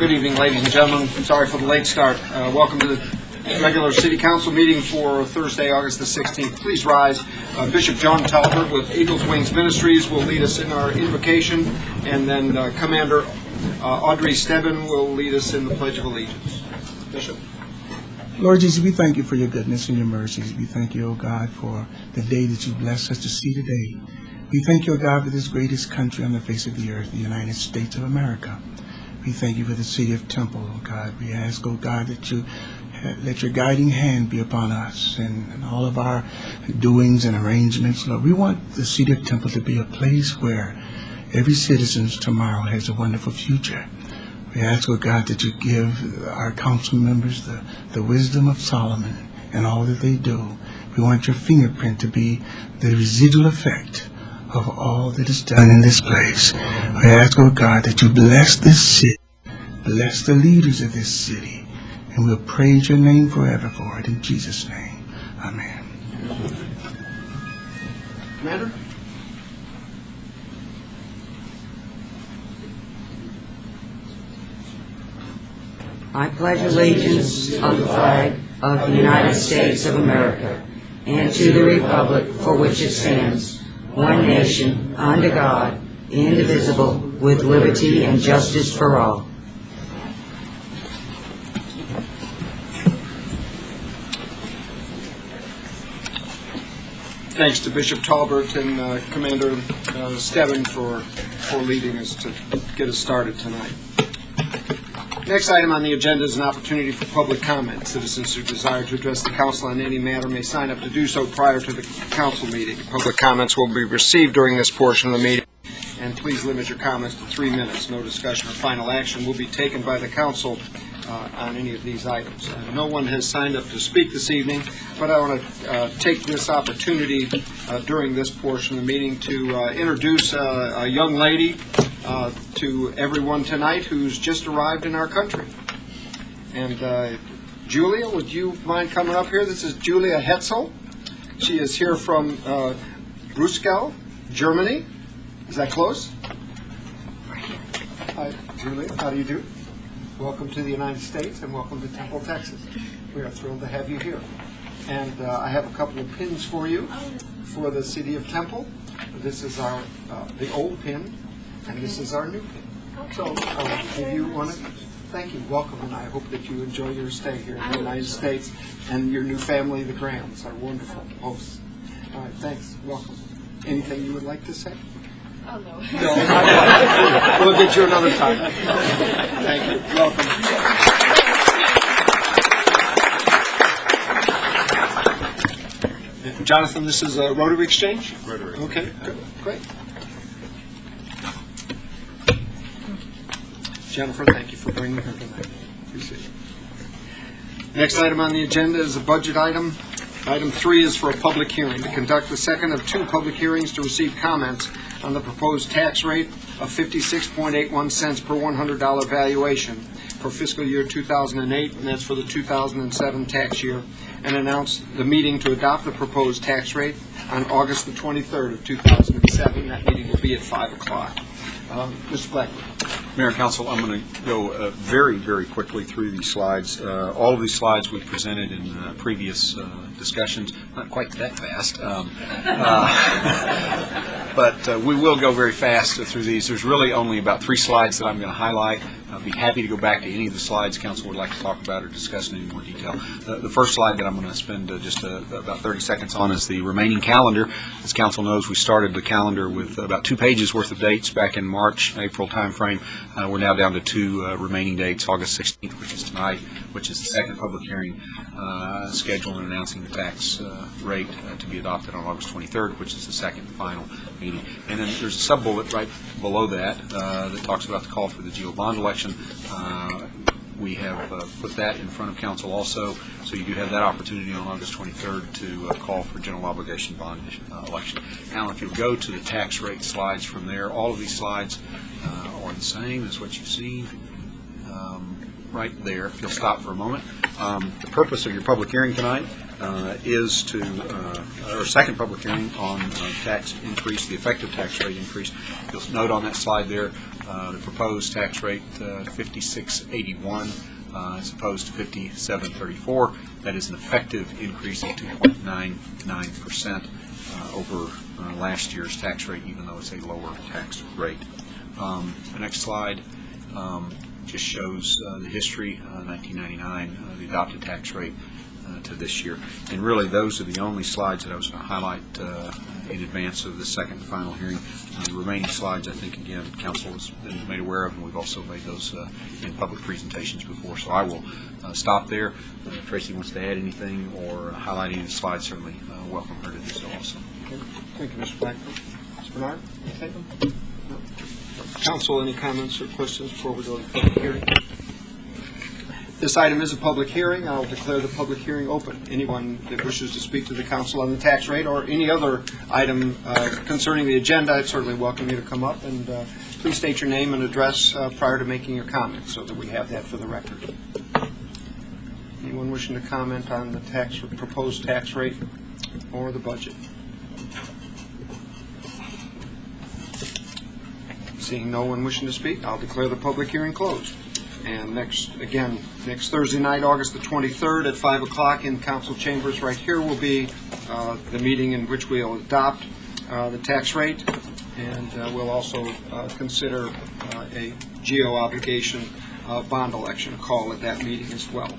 Good evening, ladies and gentlemen. Sorry for the late start. Welcome to the regular City Council meeting for Thursday, August the 16th. Please rise. Bishop John Talbert with Eagles Wings Ministries will lead us in our invocation, and then Commander Audrey Stebbin will lead us in the Pledge of Allegiance. Bishop. Lord Jesus, we thank you for your goodness and your mercies. We thank you, O God, for the day that you blessed us to see today. We thank you, O God, for this greatest country on the face of the earth, the United States of America. We thank you for the city of Temple, O God. We ask, O God, that you let your guiding hand be upon us and all of our doings and arrangements. Lord, we want the city of Temple to be a place where every citizen tomorrow has a wonderful future. We ask, O God, that you give our council members the wisdom of Solomon in all that they do. We want your fingerprint to be the residual effect of all that is done in this place. We ask, O God, that you bless this city, bless the leaders of this city, and we'll praise your name forever for it. In Jesus' name, amen. Commander? I pledge allegiance to the flag of the United States of America and to the republic for which it stands, one nation, under God, indivisible, with liberty and justice for all. Thanks to Bishop Talbert and Commander Stebbin for leading us to get us started tonight. Next item on the agenda is an opportunity for public comment. Citizens who desire to address the council on any matter may sign up to do so prior to the council meeting. Public comments will be received during this portion of the meeting, and please limit your comments to 3 minutes. No discussion or final action will be taken by the council on any of these items. No one has signed up to speak this evening, but I want to take this opportunity during this portion of the meeting to introduce a young lady to everyone tonight who's just arrived in our country. And Julia, would you mind coming up here? This is Julia Hetzel. She is here from Bruskel, Germany. Is that close? Hi, Julia. How do you do? Welcome to the United States and welcome to Temple, Texas. We are thrilled to have you here. And I have a couple of pins for you for the city of Temple. This is our the old pin, and this is our new pin. So if you want to, thank you, welcome, and I hope that you enjoy your stay here in the United States and your new family, the Grahams, our wonderful hosts. All right, thanks, welcome. Anything you would like to say? Oh, no. No, we'll get you another time. Thank you. Welcome. Jonathan, this is a Rotary Exchange? Rotary. Okay, good. Great. Jennifer, thank you for bringing her tonight. Appreciate it. Next item on the agenda is a budget item. Item 3 is for a public hearing to conduct the second of 2 public hearings to receive comments on the proposed tax rate of 56.81 cents per $100 valuation for fiscal year 2008, and that's for the 2007 tax year, and announce the meeting to adopt the proposed tax rate on August the 23rd of 2007. That meeting will be at 5 o'clock. Mr. Blackwood. Mayor and Council, I'm going to go very, very quickly through these slides. All of these slides we presented in previous discussions, not quite that fast, but we will go very fast through these. There's really only about 3 slides that I'm going to highlight. I'll be happy to go back to any of the slides Council would like to talk about or discuss in any more detail. The first slide that I'm going to spend just about 30 seconds on is the remaining calendar. As Council knows, we started the calendar with about 2 pages worth of dates back in March, April timeframe. We're now down to 2 remaining dates, August 16th, which is tonight, which is the second public hearing scheduled and announcing the tax rate to be adopted on August 23rd, which is the second and final meeting. And then there's a sub-bullet right below that that talks about the call for the GO bond election. We have put that in front of Council also, so you do have that opportunity on August 23rd to call for general obligation bond election. Now, if you go to the tax rate slides from there, all of these slides are the same as what you've seen right there. If you'll stop for a moment. The purpose of your public hearing tonight is to, our second public hearing on tax increase, the effective tax rate increase. You'll note on that slide there, the proposed tax rate, 56.81, as opposed to 57.34. That is an effective increase of 2.99% over last year's tax rate, even though it's a lower tax rate. The next slide just shows the history, 1999, the adopted tax rate to this year. And really, those are the only slides that I was going to highlight in advance of the second and final hearing. The remaining slides, I think, again, Council has been made aware of, and we've also made those in public presentations before. So I will stop there. If Tracy wants to add anything or highlight any of the slides, certainly welcome her to do so also. Okay. Thank you, Mr. Blackburn. Mr. Bernard, anything? No. Council, any comments or questions before we go to the public hearing? This item is a public hearing. I'll declare the public hearing open. Anyone that wishes to speak to the council on the tax rate or any other item concerning the agenda, I'd certainly welcome you to come up, and please state your name and address prior to making your comments so that we have that for the record. Anyone wishing to comment on the proposed tax rate or the budget? Seeing no one wishing to speak, I'll declare the public hearing closed. And next Thursday night, August the 23rd at 5 o'clock in council chambers right here will be the meeting in which we'll adopt the tax rate, and we'll also consider a GO obligation bond election call at that meeting as well.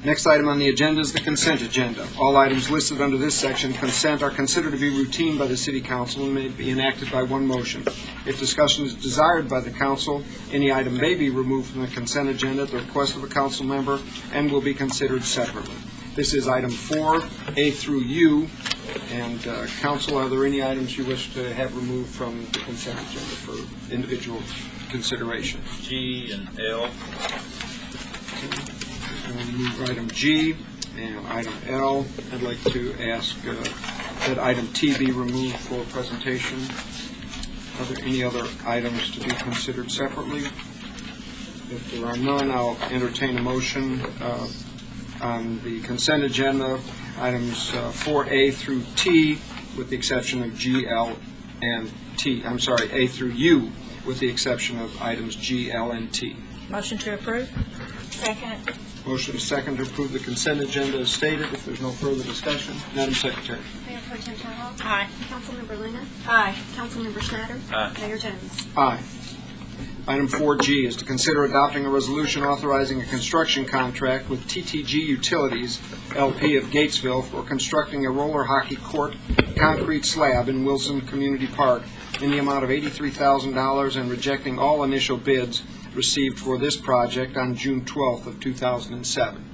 Next item on the agenda is the consent agenda. All items listed under this section, consent, are considered to be routine by the City Council and may be enacted by one motion. If discussion is desired by the Council, any item may be removed from the consent agenda at the request of a Council member and will be considered separately. This is item 4, A through U. And Council, are there any items you wish to have removed from the consent agenda for individual consideration? G and L. We'll move item G and item L. I'd like to ask that item T be removed for presentation. Are there any other items to be considered separately? If there are none, I'll entertain a motion on the consent agenda, items 4A through T, with the exception of G, L, and T. I'm sorry, A through U, with the exception of items G, L, and T. Motion to approve. Second. Motion is second to approve the consent agenda as stated. If there's no further discussion, Madam Secretary. Mayor Pro Tem Terrell. Aye. Councilmember Luna. Aye. Councilmember Schneider. Aye. Mayor Jones. Aye. Item 4G is to consider adopting a resolution authorizing a construction contract with TTG Utilities, LP of Gatesville, for constructing a roller hockey court concrete slab in Wilson Community Park in the amount of $83,000 and rejecting all initial bids received for this project on June 12th of 2007.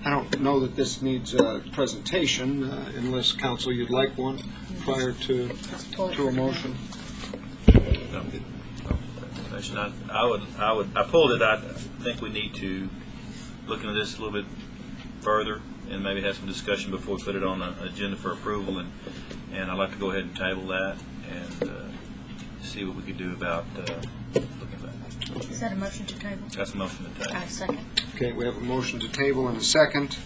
I don't know that this needs a presentation, unless, Council, you'd like one prior to a motion. I pulled it. I think we need to look into this a little bit further and maybe have some discussion before we put it on the agenda for approval. And I'd like to go ahead and table that and see what we could do about looking at that. Is that a motion to table? That's a motion to table. Aye, second. Okay, we have a motion to table and a second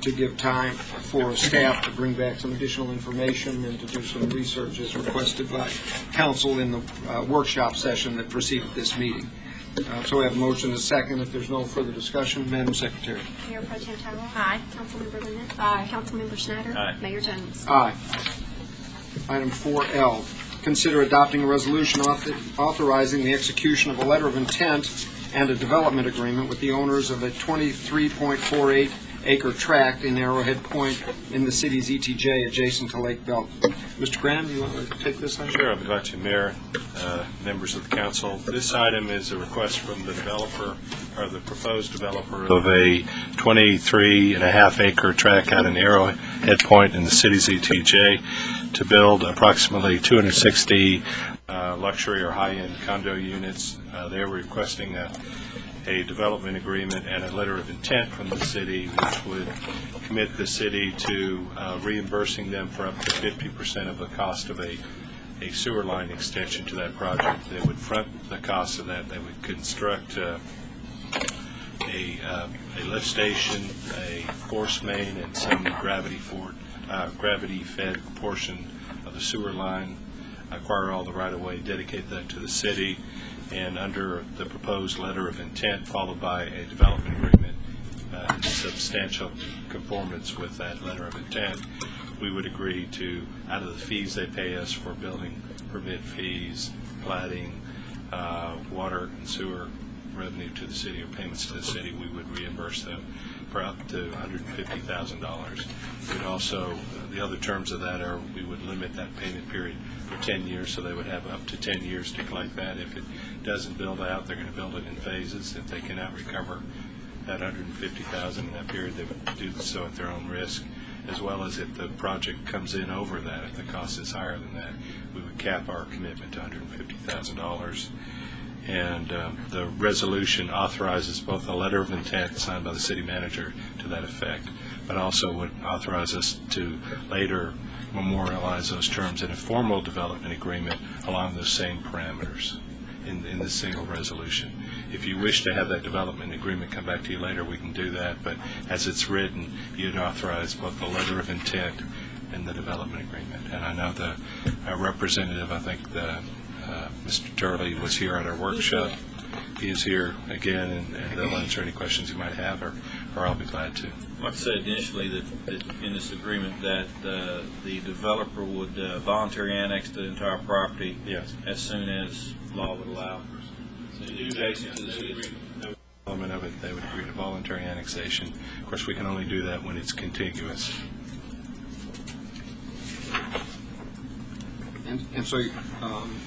to give time for staff to bring back some additional information and to do some research as requested by Council in the workshop session that preceded this meeting. So we have a motion and a second. If there's no further discussion, Madam Secretary. Mayor Pro Tem Terrell. Aye. Councilmember Luna. Aye. Councilmember Schneider. Aye. Mayor Jones. Aye. Item 4L, consider adopting a resolution authorizing the execution of a letter of intent and a development agreement with the owners of a 23.48 acre tract in Arrowhead Point in the city's ETJ adjacent to Lake Belton. Mr. Graham, you want to take this on? Sure, I'd be glad to, Mayor, members of the council. This item is a request from the developer, or the proposed developer, of a 23.5 acre tract out in Arrowhead Point in the city's ETJ to build approximately 260 luxury or high-end condo units. They're requesting a development agreement and a letter of intent from the city, which would commit the city to reimbursing them for up to 50% of the cost of a sewer line extension to that project. They would front the cost of that. They would construct a lift station, a force main, and some gravity-fed portion of the sewer line, acquire all the right-of-way, dedicate that to the city, and under the proposed letter of intent, followed by a development agreement in substantial conformance with that letter of intent, we would agree to, out of the fees they pay us for building permit fees, plating, water and sewer revenue to the city or payments to the city, we would reimburse them for up to $150,000. We'd also, the other terms of that are we would limit that payment period for 10 years, so they would have up to 10 years to collect that. If it doesn't build out, they're going to build it in phases. If they cannot recover that $150,000 in that period, they would do so at their own risk, as well as if the project comes in over that, if the cost is higher than that, we would cap our commitment to $150,000. And the resolution authorizes both a letter of intent signed by the city manager to that effect, but also would authorize us to later memorialize those terms in a formal development agreement along those same parameters in the single resolution. If you wish to have that development agreement come back to you later, we can do that, but as it's written, you'd authorize both the letter of intent and the development agreement. And I know the representative, I think Mr. Turley was here at our workshop. He is here again, and they'll answer any questions you might have, or I'll be glad to. Like I said initially, that in this agreement that the developer would voluntary annex the entire property as soon as law would allow. So adjacent to the city. Element of it, they would agree to voluntary annexation. Of course, we can only do that when it's contiguous. And so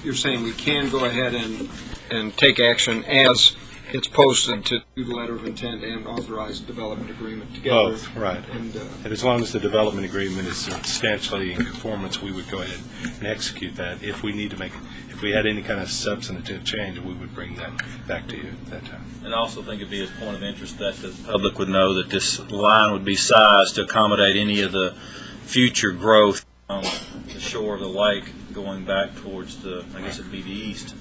you're saying we can go ahead and take action as it's posted to do the letter of intent and authorize development agreement together? Both, right. And as long as the development agreement is substantially in conformance, we would go ahead and execute that. If we had any kind of substantive change, we would bring that back to you at that time. And I also think it'd be a point of interest that the public would know that this line would be sized to accommodate any of the future growth on the shore of the lake going back towards I guess it'd be the east.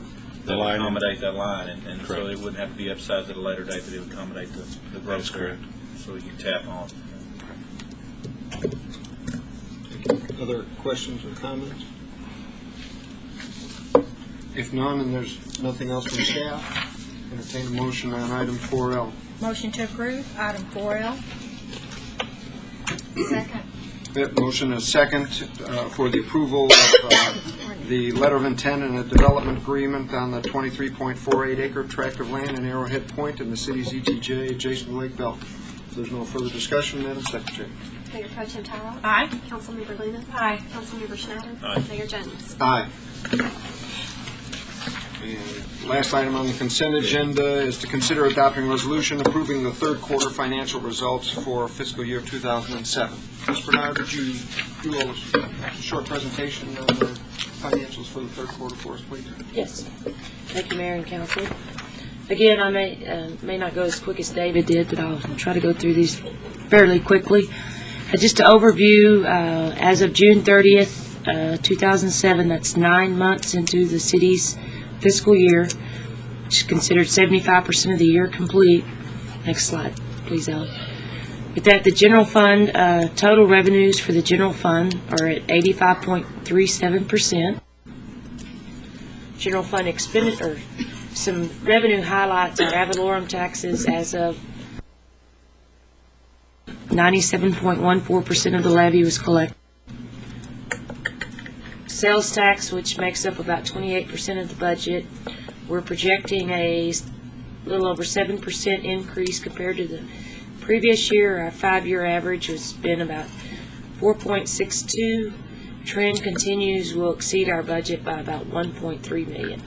That would accommodate that line, and so it wouldn't have to be upsized at a later date, but it would accommodate the growth. That's correct. So you can tap on. Other questions or comments? If none, and there's nothing else from staff, entertain a motion on item 4L. Motion to approve item 4L. Second. Motion is second for the approval of the letter of intent and a development agreement on the 23.48 acre tract of land in Arrowhead Point in the city's ETJ adjacent to Lake Bell. If there's no further discussion, Madam Secretary. Mayor Pro Tem Tyrell? Aye. Councilmember Luna? Aye. Councilmember Schneider? Aye. Mayor Jones? Aye. And last item on the consent agenda is to consider adopting a resolution approving the third quarter financial results for fiscal year 2007. Ms. Bernard, would you do a short presentation on the financials for the third quarter for us, please? Yes. Thank you, Mayor and Council. Again, I may not go as quick as David did, but I'll try to go through these fairly quickly. Just to overview, as of June 30th, 2007, that's 9 months into the city's fiscal year, which is considered 75% of the year complete. Next slide, please, Ellen. With that, the general fund, total revenues for the general fund are at 85.37%. General fund expenditure, some revenue highlights are ad valorem taxes as of 97.14% of the levy was collected. Sales tax, which makes up about 28% of the budget, we're projecting a little over 7% increase compared to the previous year. Our 5-year average has been about 4.62. Trend continues, we'll exceed our budget by about 1.3 million.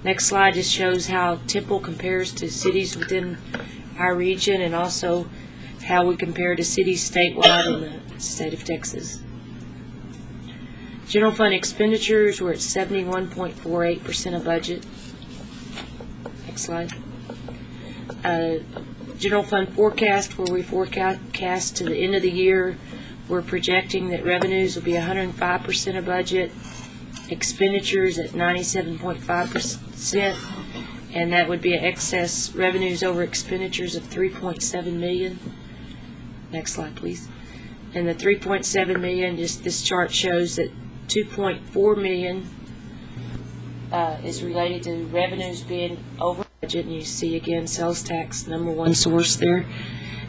Next slide just shows how Temple compares to cities within our region and also how we compare to cities statewide in the state of Texas. General fund expenditures, we're at 71.48% of budget. Next slide. General fund forecast, where we forecast to the end of the year, we're projecting that revenues will be 105% of budget, expenditures at 97.5%, and that would be an excess revenues over expenditures of $3.7 million. Next slide, please. And the $3.7 million, just this chart shows that $2.4 million is related to revenues being over budget, and you see again sales tax, number one source there.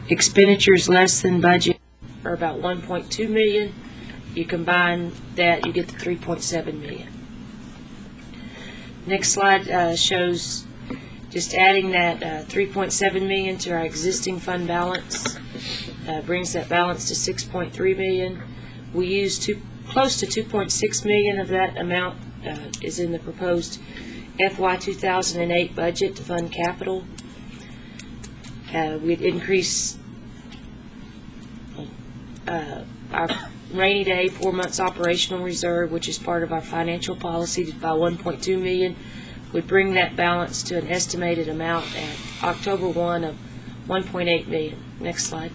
Expenditures less than budget are about $1.2 million. You combine that, you get the $3.7 million. Next slide shows just adding that $3.7 million to our existing fund balance. Brings that balance to $6.3 million. We use close to $2.6 million of that amount is in the proposed FY 2008 budget to fund capital. We'd increase our rainy day 4 months operational reserve, which is part of our financial policy, by $1.2 million. Would bring that balance to an estimated amount at October 1 of $1.8 million. Next slide.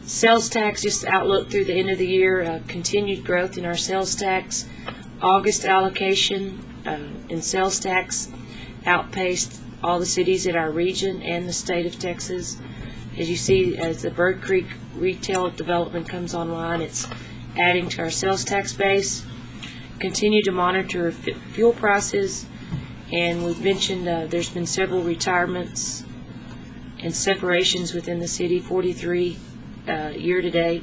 Sales tax, just outlook through the end of the year, continued growth in our sales tax. August allocation in sales tax outpaced all the cities in our region and the state of Texas. As you see, as the Bird Creek retail development comes online, it's adding to our sales tax base. Continue to monitor fuel prices, and we've mentioned there's been several retirements and separations within the city, 43 year to date.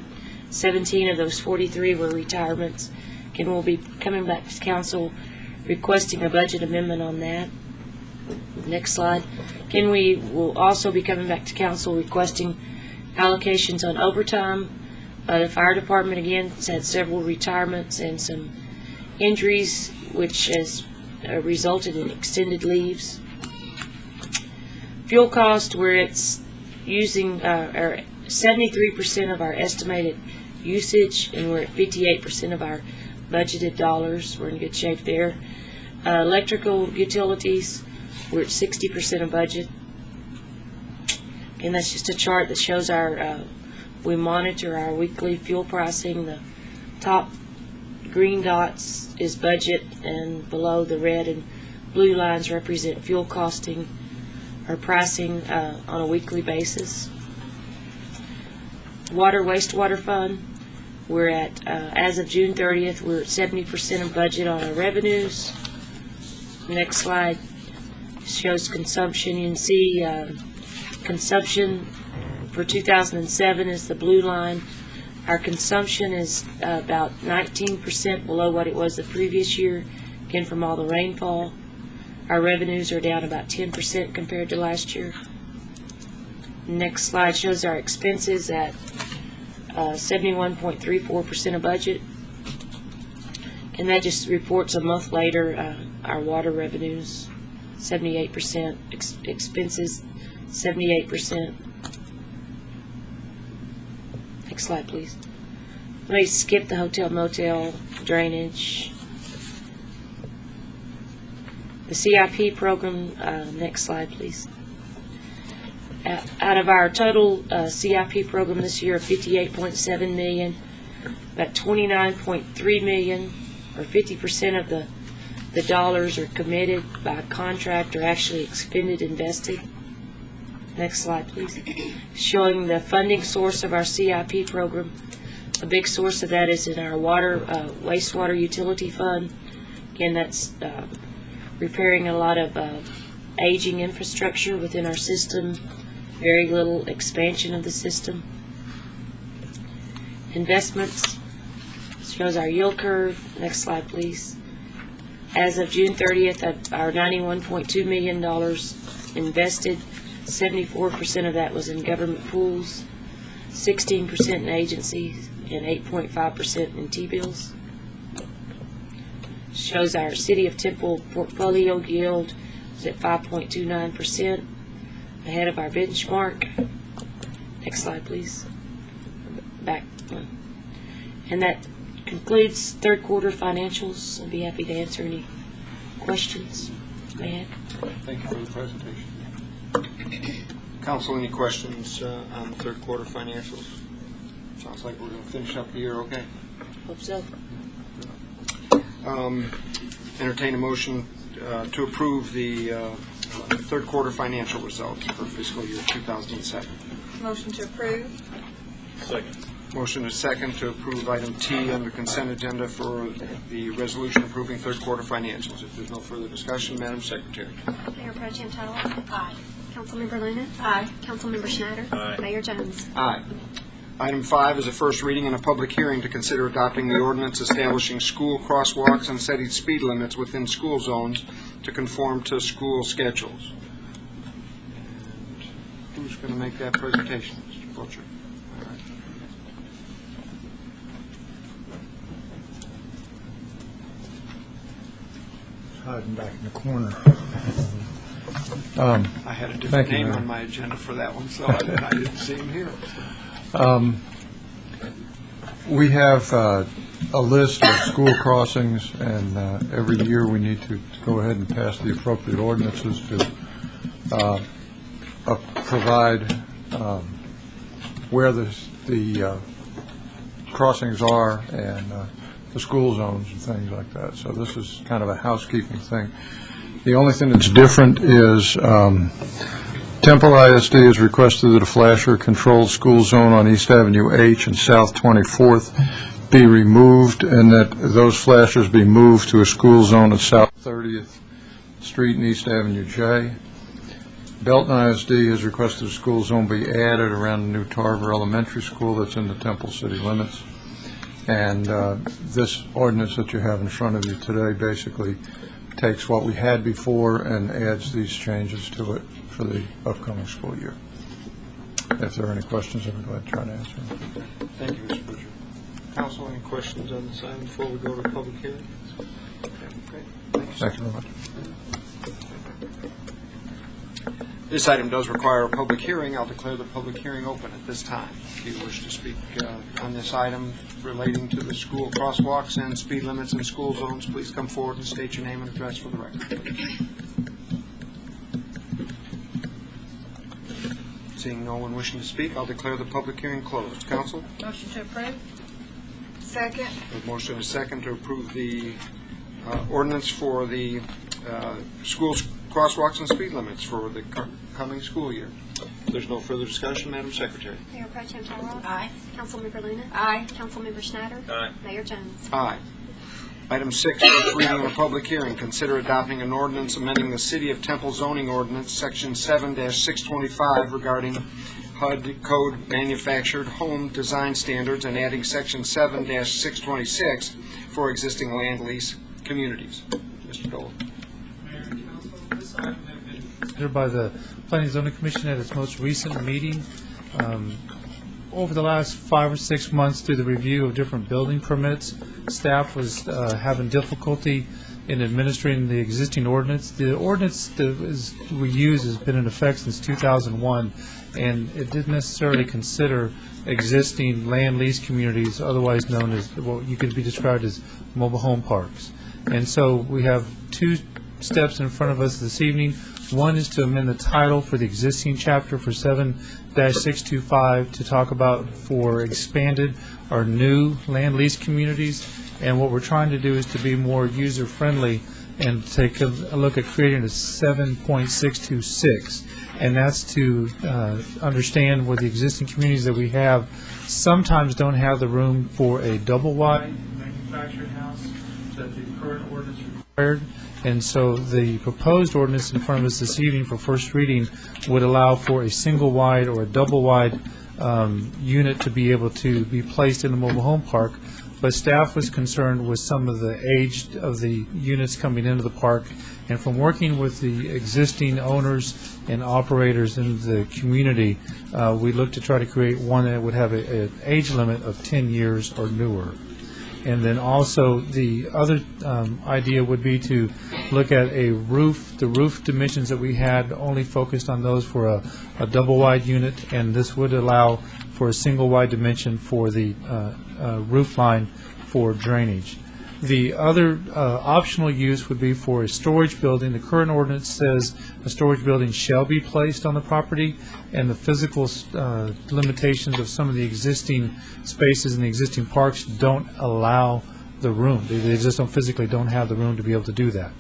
17 of those 43 were retirements, and we'll be coming back to council requesting a budget amendment on that. Next slide. We will also be coming back to council requesting allocations on overtime. The fire department again has had several retirements and some injuries, which has resulted in extended leaves. Fuel cost, where it's using 73% of our estimated usage, and we're at 58% of our budgeted dollars. We're in good shape there. Electrical utilities, we're at 60% of budget. And that's just a chart that shows our, we monitor our weekly fuel pricing. The top green dots is budget, and below the red and blue lines represent fuel costing or pricing on a weekly basis. Water wastewater fund, we're at, as of June 30th, we're at 70% of budget on our revenues. Next slide shows consumption. You can see consumption for 2007 is the blue line. Our consumption is about 19% below what it was the previous year, again from all the rainfall. Our revenues are down about 10% compared to last year. Next slide shows our expenses at 71.34% of budget, and that just reports a month later our water revenues 78%, expenses 78%. Next slide, please. Let me skip the hotel motel drainage. The CIP program, next slide, please. Out of our total CIP program this year of $58.7 million, about $29.3 million, or 50% of the dollars are committed by contract or actually expended, invested. Next slide, please. Showing the funding source of our CIP program. A big source of that is in our water, wastewater utility fund. Again, that's repairing a lot of aging infrastructure within our system. Very little expansion of the system. Investments shows our yield curve. Next slide, please. As of June 30th, of our $91.2 million invested, 74% of that was in government pools, 16% in agencies, and 8.5% in T-bills. Shows our City of Temple portfolio yield is at 5.29%, ahead of our benchmark. Next slide, please. Back one. And that concludes third quarter financials. I'll be happy to answer any questions you may have. Thank you for the presentation. Council, any questions on the third quarter financials? Sounds like we're going to finish up the year okay. Hope so. Entertain a motion to approve the third quarter financial results for fiscal year 2007. Motion to approve. Second. Motion is second to approve item T on the consent agenda for the resolution approving third quarter financials. If there's no further discussion, Madam Secretary. Mayor Pro Tem Tyler? Aye. Councilmember Luna? Aye. Councilmember Schneider? Aye. Mayor Jones? Aye. Item 5 is a first reading and a public hearing to consider adopting the ordinance establishing school crosswalks and setting speed limits within school zones to conform to school schedules. And who's going to make that presentation? Mr. Butcher. All right. Hiding back in the corner. I had a different Thank you, name Mayor. on my agenda for that one, so I didn't see him here. We have a list of school crossings, and every year we need to go ahead and pass the appropriate ordinances to provide where the crossings are and the school zones and things like that. So this is kind of a housekeeping thing. The only thing that's different is Temple ISD has requested that a flasher-controlled school zone on East Avenue H and South 24th be removed, and that those flashers be moved to a school zone at South 30th Street and East Avenue J. Belton ISD has requested a school zone be added around the new Tarver Elementary School that's in the Temple city limits. And this ordinance that you have in front of you today basically takes what we had before and adds these changes to it for the upcoming school year. If there are any questions, I'd be glad to try to answer them. Thank you, Mr. Butcher. Council, any questions on this item before we go to public hearing? Okay, great. Thank you, sir. Thank you very much. This item does require a public hearing. I'll declare the public hearing open at this time. If you wish to speak on this item relating to the school crosswalks and speed limits in school zones, please come forward and state your name and address for the record. Seeing no one wishing to speak, I'll declare the public hearing closed. Council? Motion to approve. Second. A motion is second to approve the ordinance for the school crosswalks and speed limits for the coming school year. If there's no further discussion, Madam Secretary. Mayor Pro Tem Tyler? Aye. Councilmember Luna? Aye. Councilmember Schneider? Aye. Mayor Jones? Aye. Item 6, first reading and a public hearing. Consider adopting an ordinance amending the City of Temple zoning ordinance, Section 7-625, regarding HUD code manufactured home design standards, and adding Section 7-626 for existing land lease communities. Mr. Dole. Mayor and Council, this item has been considered by the Planning and Zoning Commission at its most recent meeting. Over the last 5 or 6 months, through the review of different building permits, staff was having difficulty in administering the existing ordinance. The ordinance that we use has been in effect since 2001, and it didn't necessarily consider existing land lease communities, otherwise known as what you could be described as mobile home parks. And so we have 2 steps in front of us this evening. One is to amend the title for the existing chapter for 7-625 to talk about for expanded or new land lease communities. And what we're trying to do is to be more user-friendly and take a look at creating a 7.626. And that's to understand where the existing communities that we have sometimes don't have the room for a double-wide manufactured house that the current ordinance required. And so the proposed ordinance in front of us this evening for first reading would allow for a single-wide or a double-wide unit to be able to be placed in the mobile home park. But staff was concerned with some of the age of the units coming into the park. And from working with the existing owners and operators in the community, we looked to try to create one that would have an age limit of 10 years or newer. And then also the other idea would be to look at a roof, the roof dimensions that we had only focused on those for a double-wide unit, and this would allow for a single-wide dimension for the roof line for drainage. The other optional use would be for a storage building. The current ordinance says a storage building shall be placed on the property, and the physical limitations of some of the existing spaces in the existing parks don't allow the room. They just physically don't have the room to be able to do that.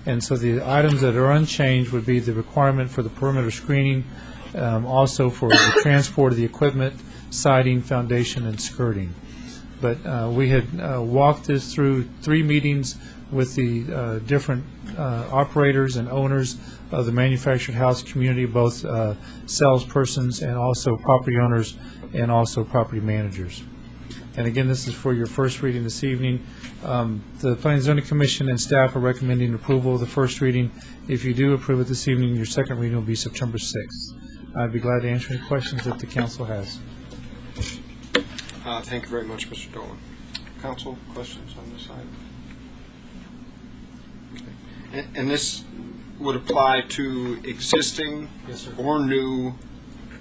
And so the items that are unchanged would be the requirement for the perimeter screening, also for the transport of the equipment, siding, foundation, and skirting. But we had walked this through 3 meetings with the different operators and owners of the manufactured house community, both salespersons and also property owners and also property managers. And again, this is for your first reading this evening. The Planning and Zoning Commission and staff are recommending approval of the first reading. If you do approve it this evening, your second reading will be September 6th. I'd be glad to answer any questions that the council has. Thank you very much, Mr. Dolan. Council, questions on this item? Okay. And this would apply to existing or new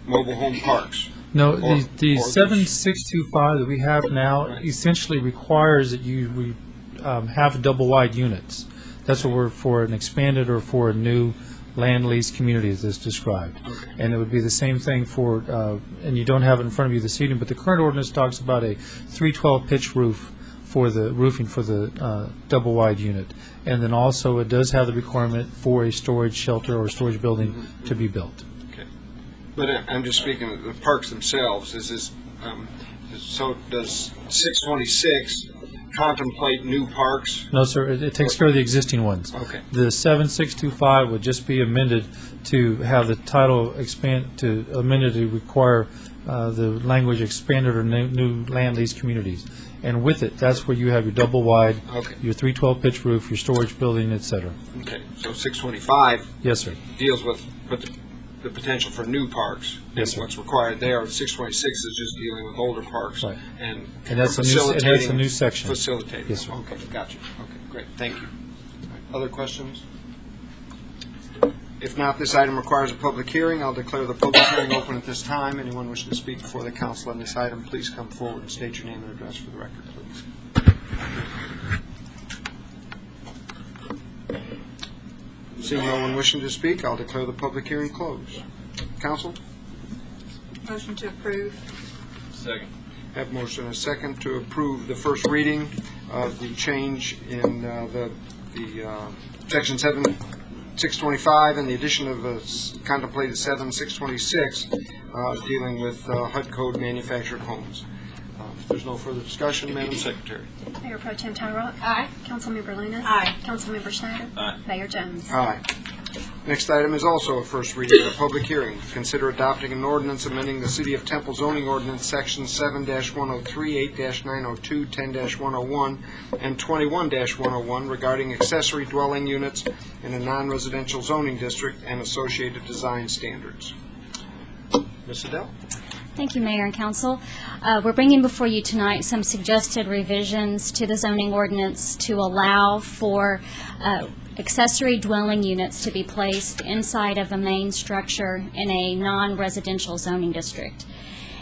mobile home parks? No, Or- the or 7625 that we have now essentially requires that we have double wide units. That's what we're for an expanded or for a new land lease community as is described. Okay. And it would be the same thing for, and you don't have it in front of you this evening, but the current ordinance talks about a 312 pitch roof for the roofing for the double wide unit. And then also it does have the requirement for a storage shelter or storage building to be built. Okay. But I'm just speaking of the parks themselves. Is this, so does 626 contemplate new parks? No, sir, it takes care of the existing ones. Okay. The 7625 would just be amended to have the title amended to require the language expanded or new land lease communities. And with it, that's where you have your double wide, Okay. your 312 pitch roof, your storage building, et cetera. Okay, so 625 Yes, sir. deals with the potential for new parks. Yes, sir. And what's required there, 626 is just dealing with older parks. Right. And And that's a new- and that's a new section. Facilitating. Yes, sir. Okay, gotcha. Okay, great, thank you. Other questions? If not, this item requires a public hearing. I'll declare the public hearing open at this time. Anyone wishing to speak before the council on this item, please come forward and state your name and address for the record, please. Seeing no one wishing to speak, I'll declare the public hearing closed. Council? Motion to approve. Second. Have motion and a second to approve the first reading of the change in the Section 7625 and the addition of contemplated 7626 dealing with HUD code manufactured homes. If there's no further discussion, Madam Secretary. Mayor Pro Tem Tyrell? Aye. Councilmember Luna? Aye. Councilmember Schneider? Aye. Mayor Jones? Aye. Next item is also a first reading and a public hearing. Consider adopting an ordinance amending the City of Temple zoning ordinance Section 7-103, 8-902, 10-101, and 21-101 regarding accessory dwelling units in a non-residential zoning district and associated design standards. Ms. Adele? Thank you, Mayor and Council. We're bringing before you tonight some suggested revisions to the zoning ordinance to allow for accessory dwelling units to be placed inside of a main structure in a non-residential zoning district.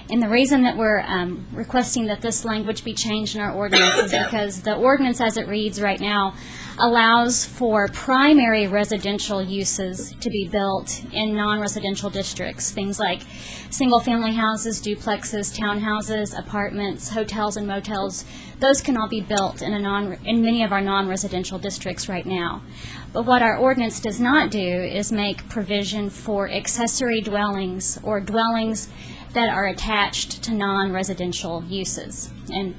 And the reason that we're requesting that this language be changed in our ordinance is because the ordinance as it reads right now allows for primary residential uses to be built in non-residential districts, things like single-family houses, duplexes, townhouses, apartments, hotels and motels. Those can all be built in many of our non-residential districts right now. But what our ordinance does not do is make provision for accessory dwellings or dwellings that are attached to non-residential uses. And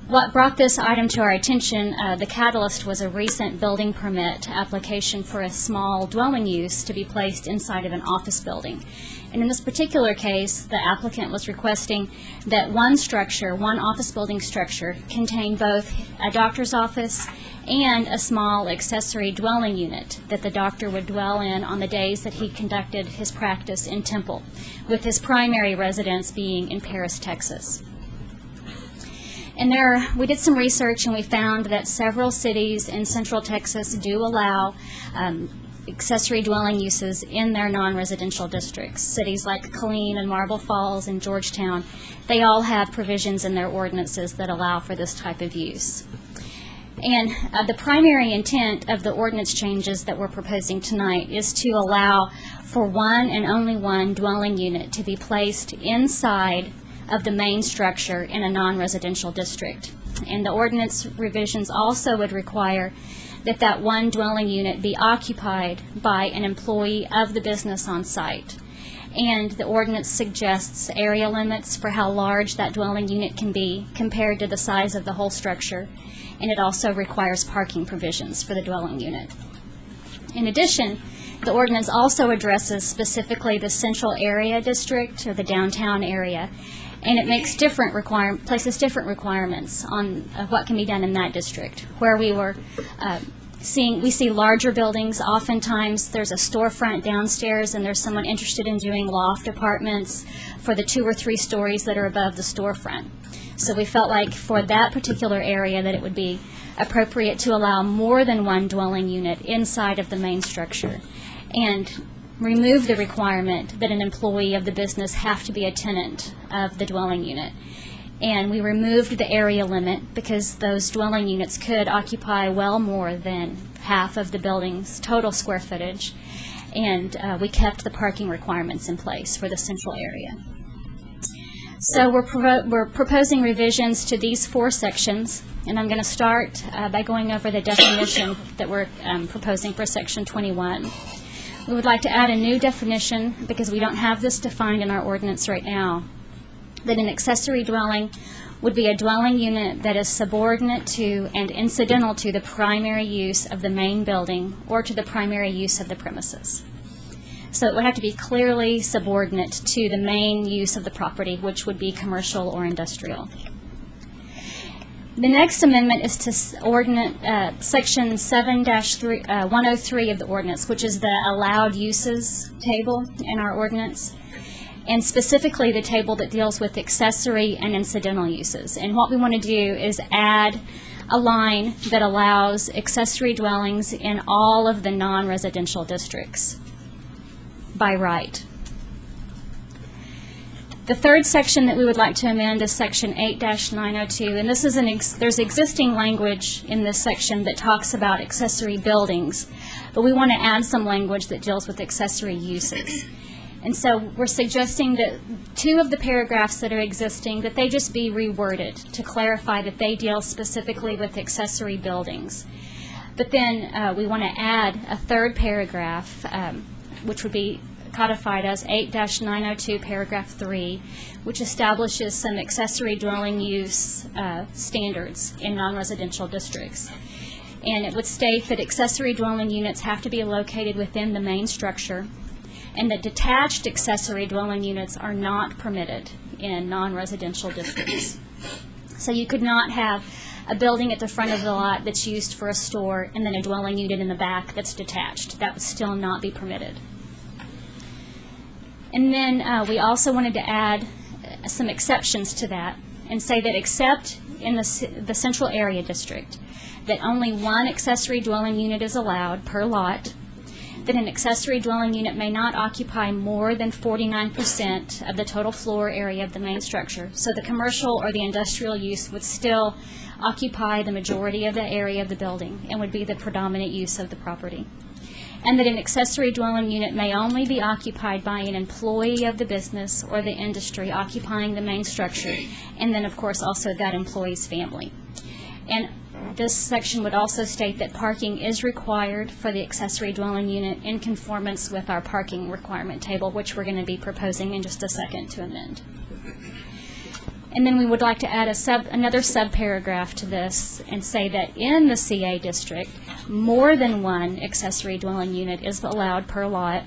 what brought this item to our attention, the catalyst was a recent building permit application for a small dwelling use to be placed inside of an office building. And in this particular case, the applicant was requesting that one structure, one office building structure, contain both a doctor's office and a small accessory dwelling unit that the doctor would dwell in on the days that he conducted his practice in Temple, with his primary residence being in Paris, Texas. And we did some research and we found that several cities in central Texas do allow accessory dwelling uses in their non-residential districts. Cities like Killeen and Marble Falls and Georgetown, they all have provisions in their ordinances that allow for this type of use. And the primary intent of the ordinance changes that we're proposing tonight is to allow for one and only one dwelling unit to be placed inside of the main structure in a non-residential district. And the ordinance revisions also would require that one dwelling unit be occupied by an employee of the business on site. And the ordinance suggests area limits for how large that dwelling unit can be compared to the size of the whole structure, and it also requires parking provisions for the dwelling unit. In addition, the ordinance also addresses specifically the central area district or the downtown area, and it makes places different requirements on what can be done in that district. Where we see larger buildings. Oftentimes, there's a storefront downstairs, and there's someone interested in doing loft apartments for the 2 or 3 stories that are above the storefront. So we felt like for that particular area that it would be appropriate to allow more than one dwelling unit inside of the main structure, and remove the requirement that an employee of the business have to be a tenant of the dwelling unit. And we removed the area limit because those dwelling units could occupy well more than half of the building's total square footage, and we kept the parking requirements in place for the central area. So we're proposing revisions to these 4 sections, and I'm going to start by going over the definition that we're proposing for Section 21. We would like to add a new definition, because we don't have this defined in our ordinance right now, that an accessory dwelling would be a dwelling unit that is subordinate to and incidental to the primary use of the main building or to the primary use of the premises. So it would have to be clearly subordinate to the main use of the property, which would be commercial or industrial. The next amendment is to Section 7-103 of the ordinance, which is the allowed uses table in our ordinance, and specifically the table that deals with accessory and incidental uses. And what we want to do is add a line that allows accessory dwellings in all of the non-residential districts by right. The third section that we would like to amend is Section 8-902, and this is there's existing language in this section that talks about accessory buildings, but we want to add some language that deals with accessory uses. And so we're suggesting that 2 of the paragraphs that are existing, that they just be reworded to clarify that they deal specifically with accessory buildings. But then we want to add a 3rd paragraph, which would be codified as 8-902 paragraph 3, which establishes some accessory dwelling use standards in non-residential districts. And it would state that accessory dwelling units have to be located within the main structure, and that detached accessory dwelling units are not permitted in non-residential districts. So you could not have a building at the front of the lot that's used for a store and then a dwelling unit in the back that's detached. That would still not be permitted. And then we also wanted to add some exceptions to that and say that except in the central area district, that only 1 accessory dwelling unit is allowed per lot, that an accessory dwelling unit may not occupy more than 49% of the total floor area of the main structure. So the commercial or the industrial use would still occupy the majority of the area of the building and would be the predominant use of the property. And that an accessory dwelling unit may only be occupied by an employee of the business or the industry occupying the main structure, and then, of course, also that employee's family. And this section would also state that parking is required for the accessory dwelling unit in conformance with our parking requirement table, which we're going to be proposing in just a second to amend. And then we would like to add another subparagraph to this and say that in the CA district, more than 1 accessory dwelling unit is allowed per lot,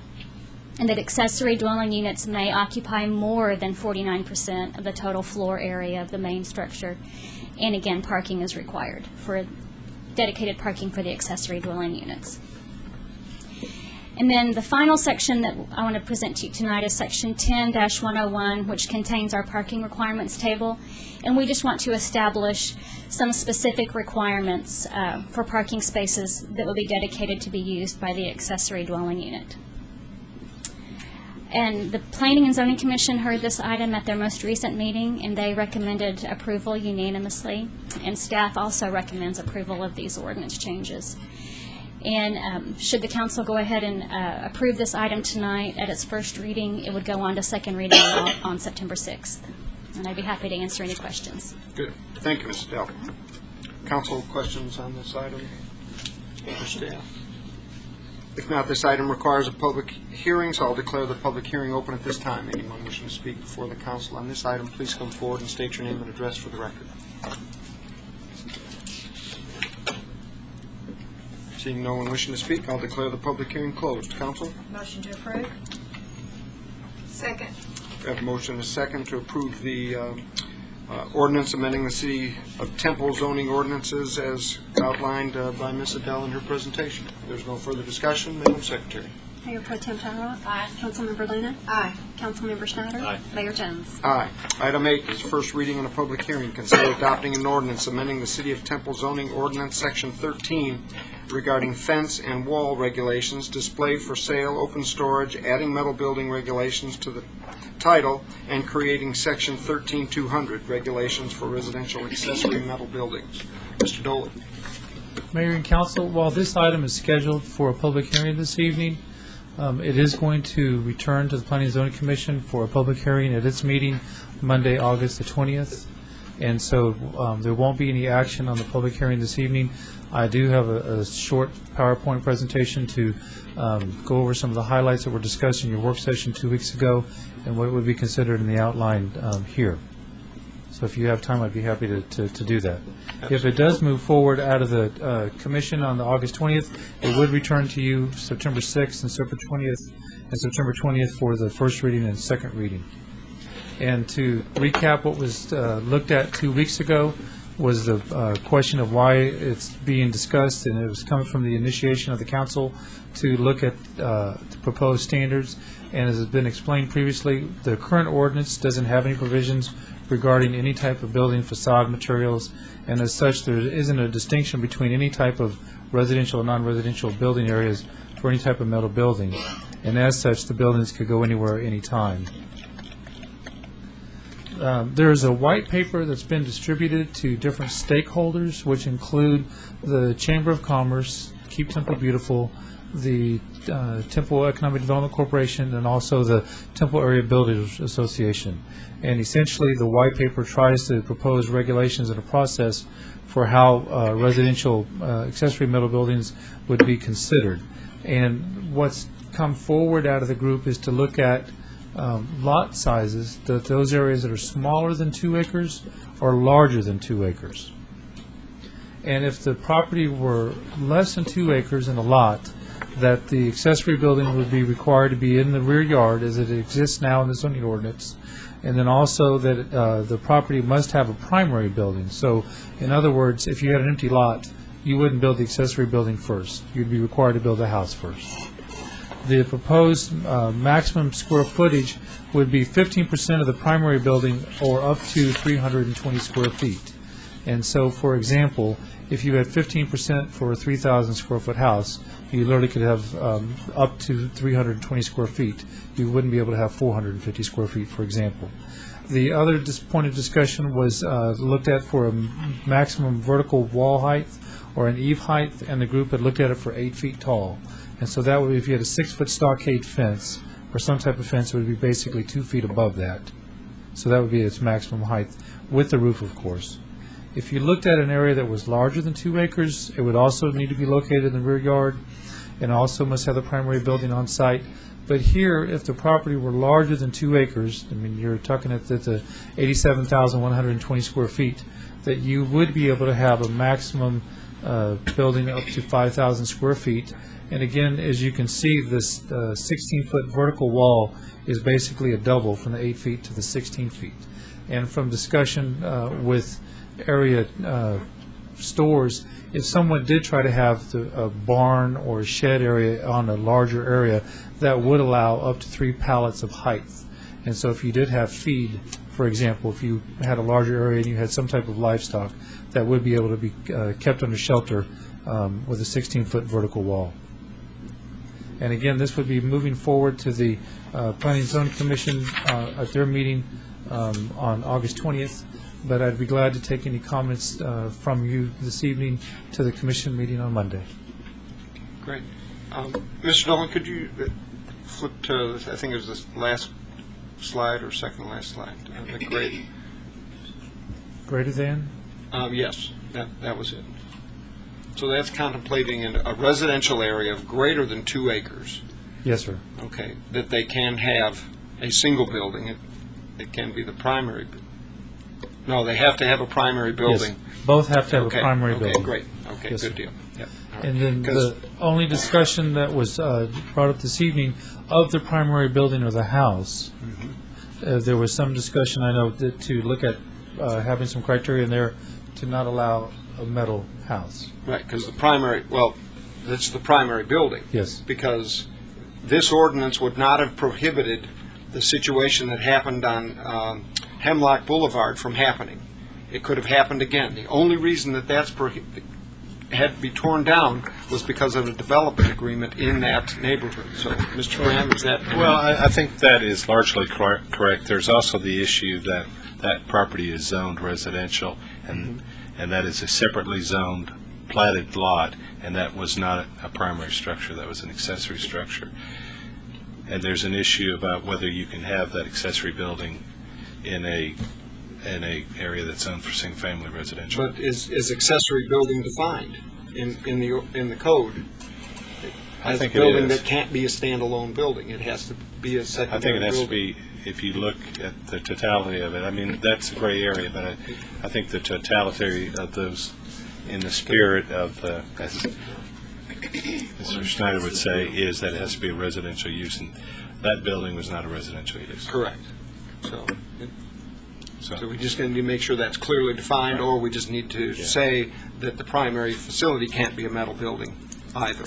and that accessory dwelling units may occupy more than 49% of the total floor area of the main structure. And again, parking is required for dedicated parking for the accessory dwelling units. And then the final section that I want to present to you tonight is Section 10-101, which contains our parking requirements table. And we just want to establish some specific requirements for parking spaces that will be dedicated to be used by the accessory dwelling unit. And the Planning and Zoning Commission heard this item at their most recent meeting, and they recommended approval unanimously. And staff also recommends approval of these ordinance changes. And should the council go ahead and approve this item tonight at its first reading, it would go on to second reading on September 6th. And I'd be happy to answer any questions. Good. Thank you, Ms. Dell. Council, questions on this item? for staff? If not, this item requires a public hearing, so I'll declare the public hearing open at this time. Anyone wishing to speak before the council on this item, please come forward and state your name and address for the record. Seeing no one wishing to speak, I'll declare the public hearing closed. Council? Motion to approve. Second. We have a motion and a second to approve the ordinance amending the City of Temple zoning ordinances as outlined by Ms. Adele in her presentation. If there's no further discussion, Madam Secretary. Mayor Pro Tem Tyrell? Aye. Councilmember Luna? Aye. Councilmember Schneider? Aye. Mayor Jones? Aye. Item 8 is first reading and a public hearing. Consider adopting an ordinance amending the City of Temple zoning ordinance, Section 13, regarding fence and wall regulations, display for sale, open storage, adding metal building regulations to the title, and creating Section 13200, regulations for residential accessory metal buildings. Mr. Dolan. Mayor and council, while this item is scheduled for a public hearing this evening, it is going to return to the Planning and Zoning Commission for a public hearing at its meeting Monday, August the 20th. And so there won't be any action on the public hearing this evening. I do have a short PowerPoint presentation to go over some of the highlights that were discussed in your work session 2 weeks ago and what would be considered in the outline here. So if you have time, I'd be happy to do that. If it does move forward out of the commission on the August 20th, it would return to you September 6th and September 20th for the first reading and second reading. And to recap what was looked at 2 weeks ago was the question of why it's being discussed, and it was coming from the initiation of the council to look at the proposed standards. And as has been explained previously, the current ordinance doesn't have any provisions regarding any type of building facade materials, and as such, there isn't a distinction between any type of residential and non-residential building areas for any type of metal building. And as such, the buildings could go anywhere, anytime. There's a white paper that's been distributed to different stakeholders, which include the Chamber of Commerce, Keep Temple Beautiful, the Temple Economic Development Corporation, and also the Temple Area Builders Association. And essentially, the white paper tries to propose regulations and a process for how residential accessory metal buildings would be considered. And what's come forward out of the group is to look at lot sizes, those areas that are smaller than 2 acres or larger than 2 acres. And if the property were less than 2 acres in a lot, that the accessory building would be required to be in the rear yard as it exists now in the zoning ordinance, and then also that the property must have a primary building. So, in other words, if you had an empty lot, you wouldn't build the accessory building first. You'd be required to build the house first. The proposed maximum square footage would be 15% of the primary building or up to 320 square feet. And so, for example, if you had 15% for a 3,000 square foot house, you literally could have up to 320 square feet. You wouldn't be able to have 450 square feet, for example. The other point of discussion was looked at for a maximum vertical wall height or an eave height, and the group had looked at it for 8 feet tall. And so that would be if you had a 6-foot stockade fence or some type of fence, it would be basically 2 feet above that. So that would be its maximum height with the roof, of course. If you looked at an area that was larger than 2 acres, it would also need to be located in the rear yard and also must have the primary building on site. But here, if the property were larger than 2 acres, I mean, you're talking at the 87,120 square feet, that you would be able to have a maximum building up to 5,000 square feet. And again, as you can see, this 16-foot vertical wall is basically a double from the 8 feet to the 16 feet. And from discussion with area stores, if someone did try to have a barn or a shed area on a larger area, that would allow up to 3 pallets of height. And so if you did have feed, for example, if you had a larger area and you had some type of livestock, that would be able to be kept under shelter with a 16-foot vertical wall. And again, this would be moving forward to the Planning and Zoning Commission at their meeting on August 20th. But I'd be glad to take any comments from you this evening to the commission meeting on Monday. Great. Mr. Dolan, could you flip to, I think it was the last slide or second last slide. Greater than? Yes, that was it. So that's contemplating in a residential area of greater than 2 acres, Yes, sir. okay, that they can have a single building. It can be the primary. No, they have to have a primary building. Yes. Both have to have Okay, a primary building. Okay, great. Okay, Yes, good sir. deal. Yep. All right. And then 'Cause- the only discussion that was brought up this evening of the primary building or the house, there was some discussion, I know, to look at having some criteria in there to not allow a metal house. Right, because the primary, well, that's the primary building. Yes. Because this ordinance would not have prohibited the situation that happened on Hemlock Boulevard from happening. It could have happened again. The only reason that had to be torn down was because of a development agreement in that neighborhood. So, Mr. Graham, is that? Well, I think that is largely correct. There's also the issue that that property is zoned residential, and that is a separately zoned platted lot, and that was not a primary structure, that was an accessory structure. And there's an issue about whether you can have that accessory building in a area that's zoned for single-family residential. But is accessory building defined in the code? I think as a building it is. that can't be a standalone building. It has to be a I secondary think it has to building. be, if you look at the totality of it, I mean, that's a gray area, but I think the totality of those, in the spirit of the, as Mr. Schneider would say, is that it has to be a residential use, and that building was not a residential use. Correct. So we just need to make sure that's clearly defined, or we just need to say that the primary facility can't be a metal building either.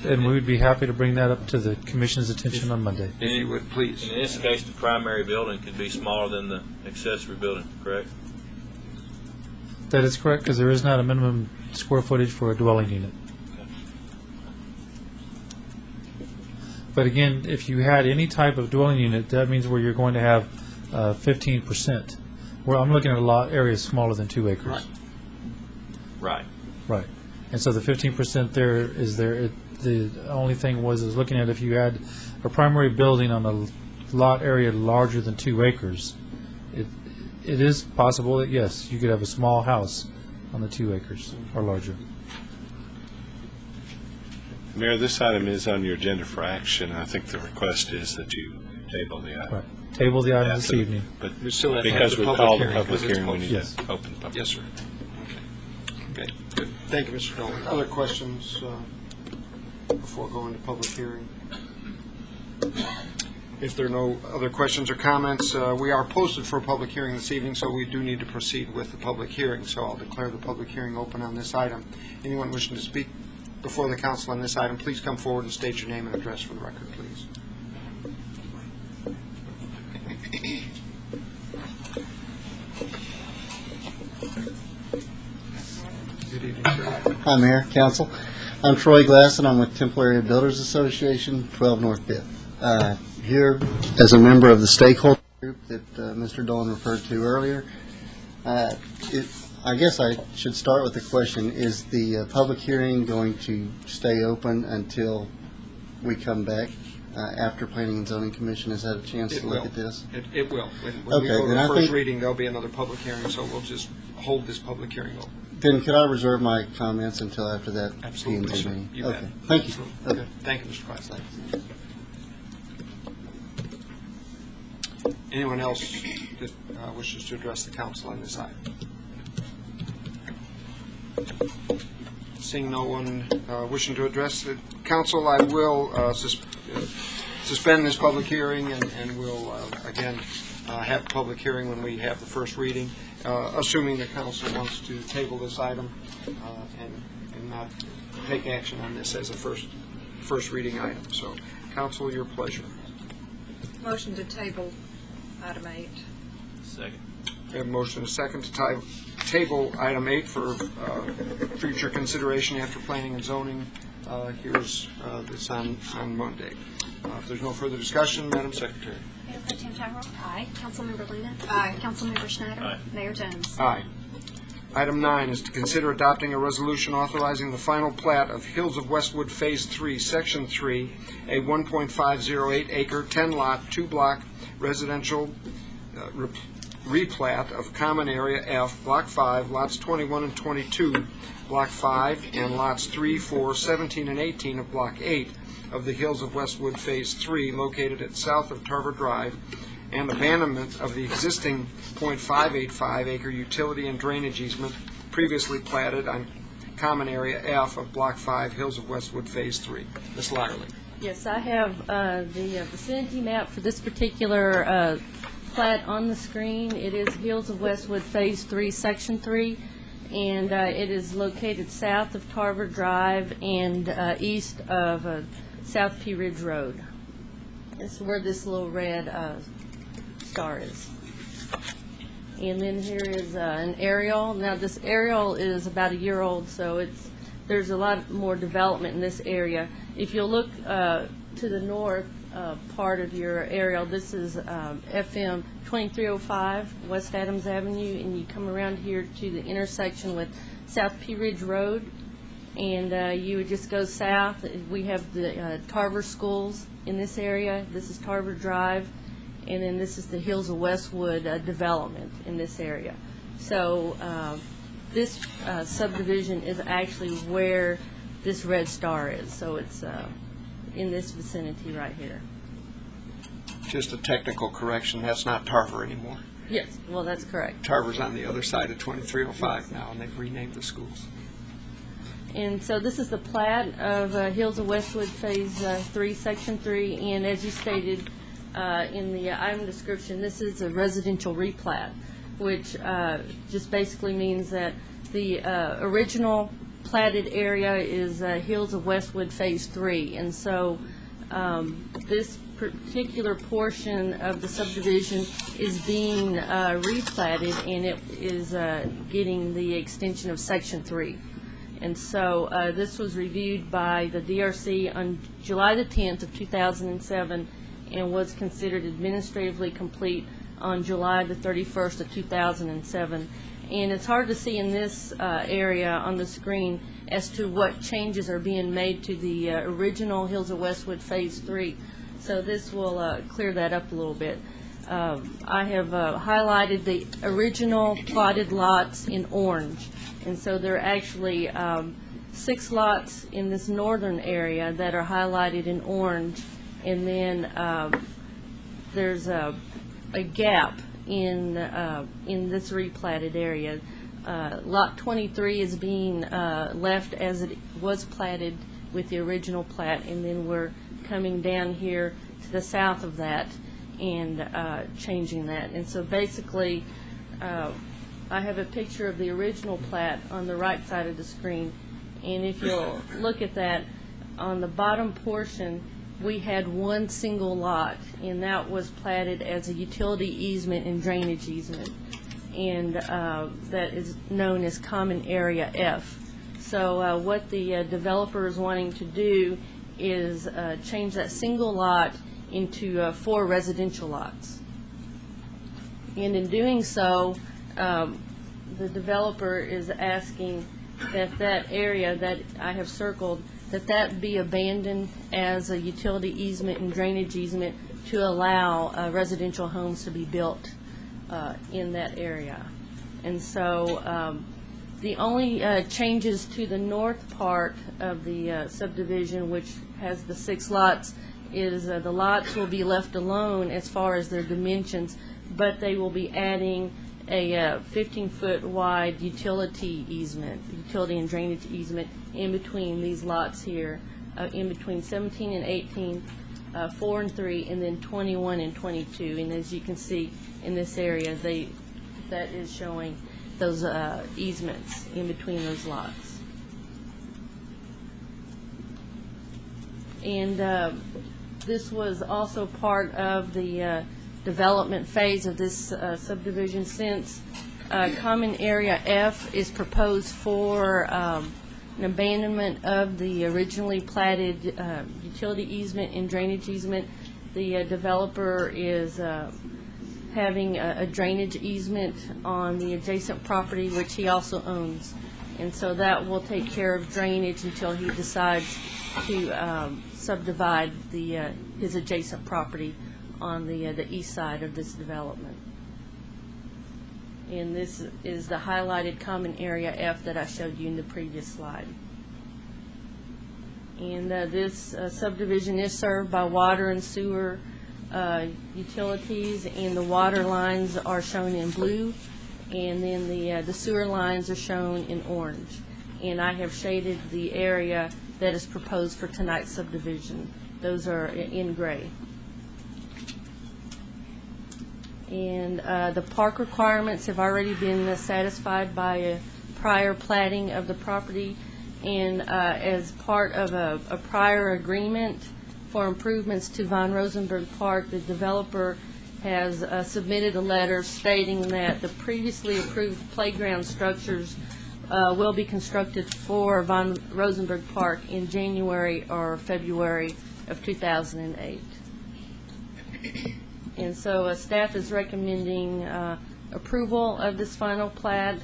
And we would be happy to bring that up to the commission's attention on Monday. If you would, please. In this case, the primary building could be smaller than the accessory building, correct? That is correct, because there is not a minimum square footage for a dwelling unit. But again, if you had any type of dwelling unit, that means where you're going to have 15%. Where I'm looking at a lot areas smaller than 2 acres. Right. Right. Right. And so the 15% there is there. The only thing is looking at if you had a primary building on a lot area larger than 2 acres, it is possible that, yes, you could have a small house on the 2 acres or larger. Mayor, this item is on your agenda for action, and I think the request is that you table the item. Right. Table the item this evening. But We still have to have because the we public called the hearing, public because it's hearing, we need Yes. to open the public. Yes, sir. Okay, good. Thank you, Mr. Dolan. Other questions before going to public hearing? If there are no other questions or comments, we are posted for a public hearing this evening, so we do need to proceed with the public hearing. So I'll declare the public hearing open on this item. Anyone wishing to speak before the council on this item, please come forward and state your name and address for the record, please. Good evening, sir. Hi, Mayor, Council. I'm Troy Glass, and I'm with Temple Area Builders Association, 12 North 5th. Here as a member of the stakeholder group that Mr. Dolan referred to earlier. I guess I should start with the question, is the public hearing going to stay open until we come back after Planning and Zoning Commission has had a chance It to look will. at this? It will. When we Okay, go to then the I first think- reading, there'll be another public hearing, so we'll just hold this public hearing open. Then could I reserve my comments until after that? Absolutely, P&Z sir. meeting? You bet. Okay, thank you. Absolutely. Okay. Thank you, Mr. Class. Anyone else that wishes to address the council on this item? Seeing no one wishing to address the council, I will suspend this public hearing, and we'll, again, have a public hearing when we have the first reading, assuming the council wants to table this item and not take action on this as a first reading item. So, council, your pleasure. Motion to table item 8. Second. We have a motion and a second to table item 8 for future consideration after planning and zoning. Here's this on Monday. If there's no further discussion, Madam Secretary. Mayor Pro Tem Tyrell? Aye. Councilmember Luna? Aye. Councilmember Schneider? Aye. Mayor Jones? Aye. Item 9 is to consider adopting a resolution authorizing the final plat of Hills of Westwood Phase 3, Section 3, a 1.508 acre, 10 lot, 2 block residential replat of Common Area F, Block 5, lots 21 and 22, Block 5, and lots 3, 4, 17, and 18 of Block 8 of the Hills of Westwood Phase 3, located at south of Tarver Drive, and abandonment of the existing .585 acre utility and drainage easement previously platted on Common Area F of Block 5, Hills of Westwood Phase 3. Ms. Lyerly. Yes, I have the vicinity map for this particular plat on the screen. It is Hills of Westwood Phase 3, Section 3, and it is located south of Tarver Drive and east of South Pea Ridge Road. This is where this little red star is. And then here is an aerial. Now, this aerial is about a year old, so there's a lot more development in this area. If you'll look to the north part of your aerial, this is FM 2305 West Adams Avenue, and you come around here to the intersection with South Pea Ridge Road, and you would just go south. We have the Tarver schools in this area. This is Tarver Drive, and then this is the Hills of Westwood development in this area. So this subdivision is actually where this red star is. So it's in this vicinity right here. Just a technical correction, that's not Tarver anymore. Yes, well, that's correct. Tarver's on the other side of 2305 now, and they've renamed the schools. And so this is the plat of Hills of Westwood Phase 3, Section 3, and as you stated in the item description, this is a residential replat, which just basically means that the original platted area is Hills of Westwood Phase 3, and so this particular portion of the subdivision is being replatted, and it is getting the extension of Section 3. And so this was reviewed by the DRC on July the 10th of 2007 and was considered administratively complete on July the 31st of 2007. And it's hard to see in this area on the screen as to what changes are being made to the original Hills of Westwood Phase 3. So this will clear that up a little bit. I have highlighted the original plotted lots in orange. And so there are actually 6 lots in this northern area that are highlighted in orange. And then there's a gap in this replatted area. Lot 23 is being left as it was platted with the original plat, and then we're coming down here to the south of that and changing that. And so basically, I have a picture of the original plat on the right side of the screen, and if you'll look at that, on the bottom portion, we had one single lot, and that was platted as a utility easement and drainage easement, and that is known as Common Area F. So what the developer is wanting to do is change that single lot into 4 residential lots. And in doing so, the developer is asking that that area that I have circled, that be abandoned as a utility easement and drainage easement to allow residential homes to be built in that area. And so the only changes to the north part of the subdivision, which has the 6 lots, is the lots will be left alone as far as their dimensions, but they will be adding a 15-foot wide utility easement, utility and drainage easement in between these lots here, in between 17 and 18, 4 and 3, and then 21 and 22. And as you can see in this area, that is showing those easements in between those lots. And this was also part of the development phase of this subdivision, since Common Area F is proposed for an abandonment of the originally platted utility easement and drainage easement. The developer is having a drainage easement on the adjacent property, which he also owns. And so that will take care of drainage until he decides to subdivide his adjacent property on the east side of this development. And this is the highlighted common area F that I showed you in the previous slide. And this subdivision is served by water and sewer utilities, and the water lines are shown in blue, and then the sewer lines are shown in orange. And I have shaded the area that is proposed for tonight's subdivision. Those are in gray. And the park requirements have already been satisfied by a prior platting of the property. And as part of a prior agreement for improvements to Von Rosenberg Park, the developer has submitted a letter stating that the previously approved playground structures will be constructed for Von Rosenberg Park in January or February of 2008. And so staff is recommending approval of this final plat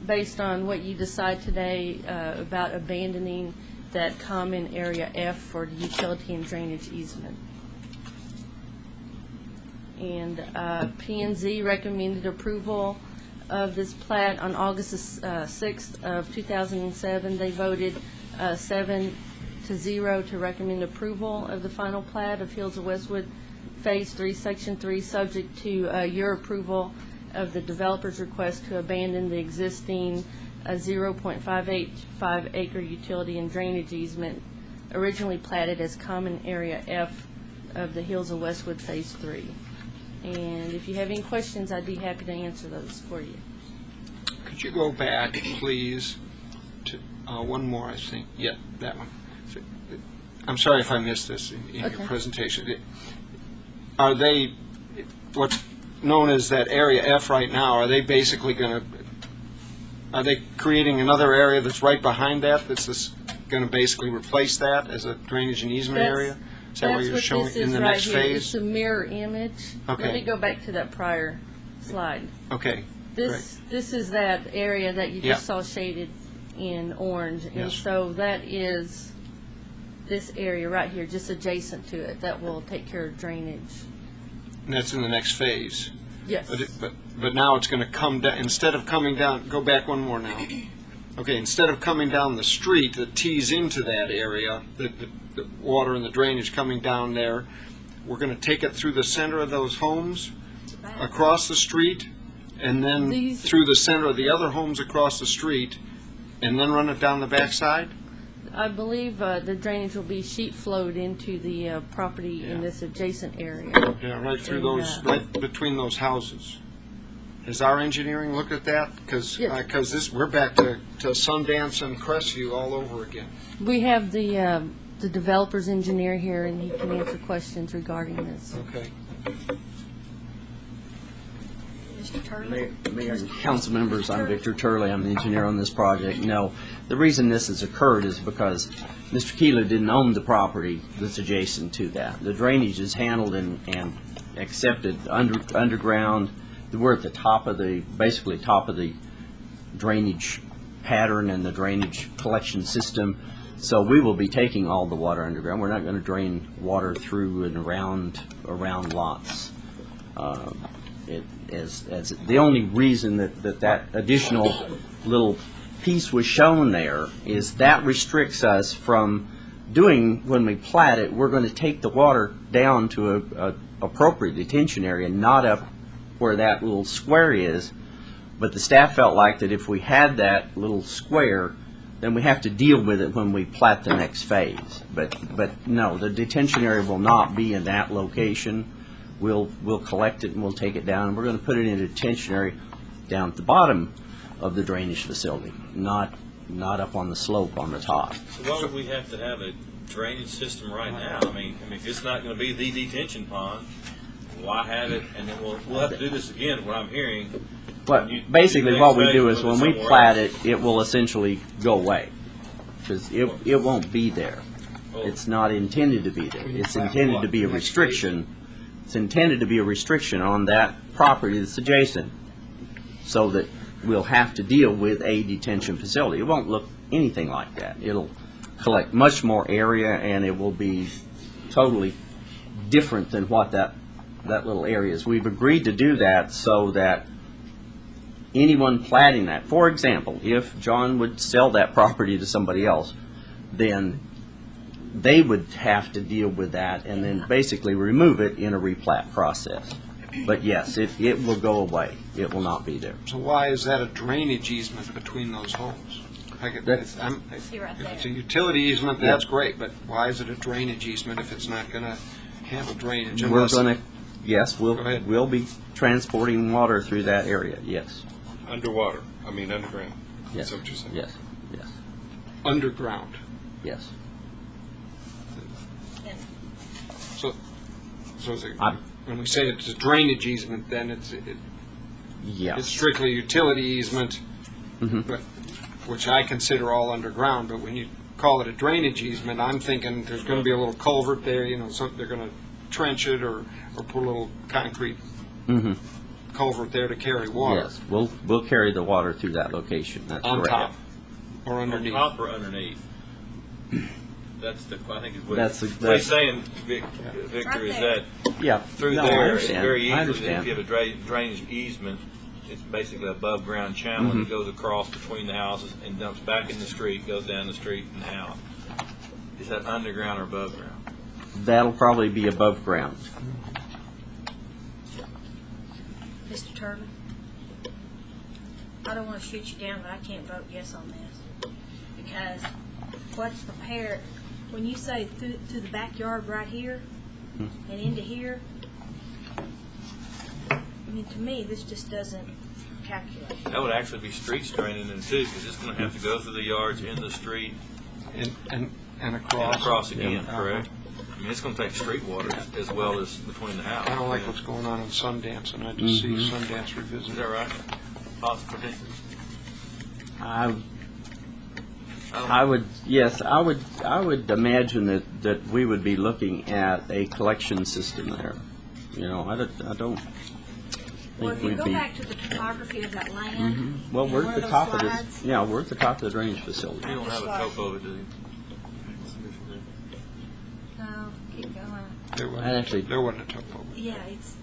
based on what you decide today about abandoning that common area F for the utility and drainage easement. And P&Z recommended approval of this plat on August 6th of 2007. They voted 7-0 to recommend approval of the final plat of Hills of Westwood Phase 3, Section 3, subject to your approval of the developer's request to abandon the existing 0.585 acre utility and drainage easement originally platted as common area F of the Hills of Westwood Phase 3. And if you have any questions, I'd be happy to answer those for you. Could you go back, please, to one more, I think. Yeah, that one. I'm sorry if I missed this in your presentation. Are they, what's known as that area F right now, are they basically going to, are they creating another area that's right behind that that's going to basically replace that as a drainage and easement area? Is that what you're showing in the next phase? It's a mirror image. Okay. Let me go back to that prior slide. Okay. This is that area that you just saw shaded in orange. And Yes. so that is this area right here, just adjacent to it, that will take care of drainage. And that's in the next phase. Yes. But now it's going to come down, instead of coming down, go back one more now. Okay, instead of coming down the street that tees into that area, the water and the drainage coming down there, we're going to take it through the center of those homes, across the street, and then through the center of the other homes across the street, and then run it down the backside? I believe the drainage will be sheet flowed into the property in this adjacent area. Yeah, right through those, right between those houses. Has our engineering looked at that? Because we're back to Sundance and Crestview all over again. We have the developer's engineer here, and he can answer questions regarding this. Okay. Mr. Turley? Mayor and council members, I'm Victor Turley. I'm the engineer on this project. No, the reason this has occurred is because Mr. Keeler didn't own the property that's adjacent to that. The drainage is handled and accepted underground. We're at the top of the, basically top of the drainage pattern and the drainage collection system. So we will be taking all the water underground. We're not going to drain water through and around lots. The only reason that additional little piece was shown there is that restricts us from doing, when we plat it, we're going to take the water down to a appropriate detention area, not up where that little square is. But the staff felt like that if we had that little square, then we have to deal with it when we plat the next phase. But no, the detention area will not be in that location. We'll collect it and we'll take it down, and we're going to put it in a detention area down at the bottom of the drainage facility, not up on the slope on the top. So why would we have to have a drainage system right now? I mean, if it's not going to be the detention pond, why have it? And then we'll have to do this again. What I'm hearing. But basically, what we do is when we plat it, it will essentially go away because it won't be there. It's not intended to be there. It's intended to be a restriction. It's intended to be a restriction on that property that's adjacent, so that we'll have to deal with a detention facility. It won't look anything like that. It'll collect much more area, and it will be totally different than what that little area is. We've agreed to do that so that anyone platting that, for example, if John would sell that property to somebody else, then they would have to deal with that and then basically remove it in a replat process. But yes, it will go away. It will not be there. So why is that a drainage easement between those homes? Like if it's a utility easement, that's great, but why is it a drainage easement if it's not going to handle drainage? We're going to, yes, Go ahead. we'll be transporting water through that area, yes. Underground. Yes. Is that what you're saying? Yes, yes, Underground. yes. So is it, when we say it's a drainage easement, then it's Yeah. strictly a utility easement, Mhm. but, which I consider all underground, but when you call it a drainage easement, I'm thinking there's going to be a little culvert there, so they're going to trench it or put a little concrete Mhm. culvert there to carry water. Yes, we'll carry the water through that location, that's On correct. top or underneath. On top or underneath? That's the, I think is what That's what he's saying, Victor, is that Yeah. through No, I there, understand. very I easily, if understand. you have a drainage easement, it's basically an above-ground channel Mm-hmm. that goes across between the houses and dumps back in the street, goes down the street and out. Is that underground or above ground? That'll probably be above ground. Mr. Turtle, I don't want to shoot you down, but I can't vote yes on this. Because what's prepared, when you say through the backyard right here and into here, I mean, to me, this just doesn't calculate. That would actually be street draining in too, because it's going to have to go through the yards, in the street, And and across. across again, Uh-huh. correct? I mean, it's going to take street water as well as between the houses. I don't like what's going on in Sundance, and I just see Sundance Is revisited. that right? Possible. I would, yes, I would imagine that we would be looking at a collection system there. I don't Well, think if you we'd go be. back to the topography of that land. Well, and we're one at the those top of slides, this, yeah, we're at the top of the drainage facility. You don't have a topo of it, do you? No, keep going. There wasn't, Actually- there wasn't a topo. Yeah, it's,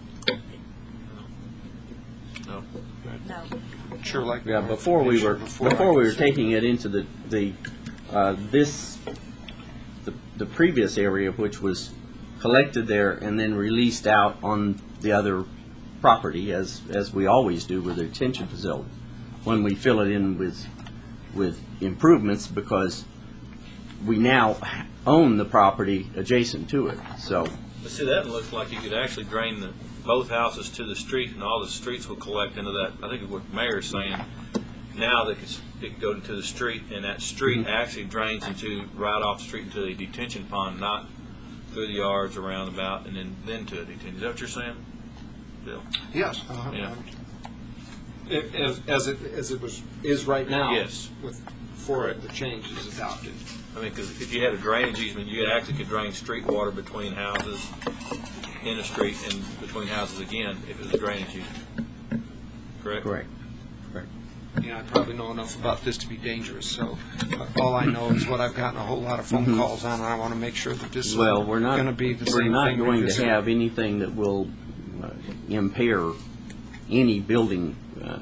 No. no. Sure, like. Yeah, before we were taking it into the previous area, which was collected there and then released out on the other property, as we always do with a detention facility, when we fill it in with improvements, because we now own the property adjacent to it, so. But see, that looks like you could actually drain both houses to the street, and all the streets will collect into that. I think what the mayor's saying, now it could go to the street, and that street actually drains right off the street into a detention pond, not through the yards, around about, and then to a detention. Is that what you're saying, Bill? Yes. Yeah. As it is right now. Yes. Before the change is adopted. I mean, because if you had a drainage easement, you actually could drain street water between houses, in the street, and between houses again, if it was a drainage easement. Correct? Correct. I probably know enough about this to be dangerous, so all I know is what I've gotten a whole lot of phone calls on, and I want to make sure that this is Well, we're not going to be the same we're thing. not going to revisited. have anything that will impair any building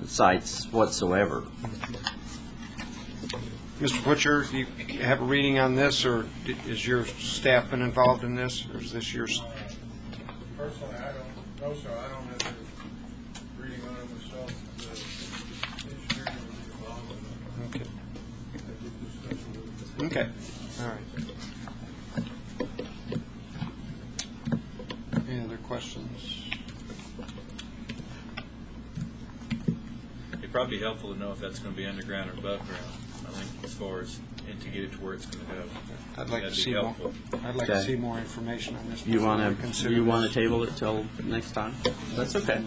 sites whatsoever. Mr. Butcher, do you have a reading on this, or is your staff been involved in this, or is this yours? Personally, I don't know, sir. I don't have any reading on it myself. The engineering would be involved in it. Okay. I did discuss it with them. Okay, all right. Any other questions? It'd probably be helpful to know if that's going to be underground or above ground, I think, as far as, and to get it to where it's going to go. I'd like to That'd be see more. helpful. I'd like to Okay. see more information on this. You before want we to consider you want this. to table it till next time? That's okay.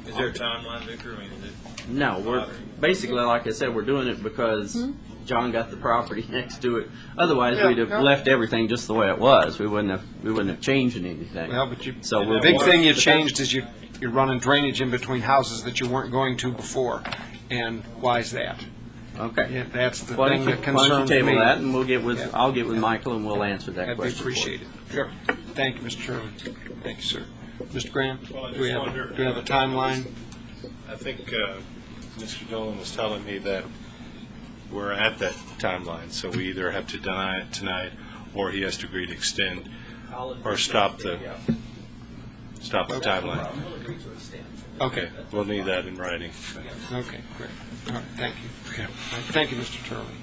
Is there a timeline, Victor? I mean, is it? No, we're basically, like I said, we're doing it because John got the property next to it. Otherwise, Yeah, we'd have yeah. left everything just the way it was. We wouldn't have changed anything. Well, but So the we're- big thing you changed is you're running drainage in between houses that you weren't going to before, and why is that? Okay. Yeah, that's the Why thing don't you, that why don't concerns you table me. that, and we'll get with Yeah. I'll get with Michael, and we'll answer that That'd be question. for you. appreciated. Sure. Thank you, Mr. Chairman. Thank you, sir. Mr. Graham, Well, I do we just have wonder- a timeline? I think Mr. Dolan was telling me that we're at that timeline, so we either have to deny it tonight, or he has to agree to extend or stop the timeline. Okay, we'll need that in writing. Okay, great. All right, thank you. Okay. All right, thank you, Mr. Turley.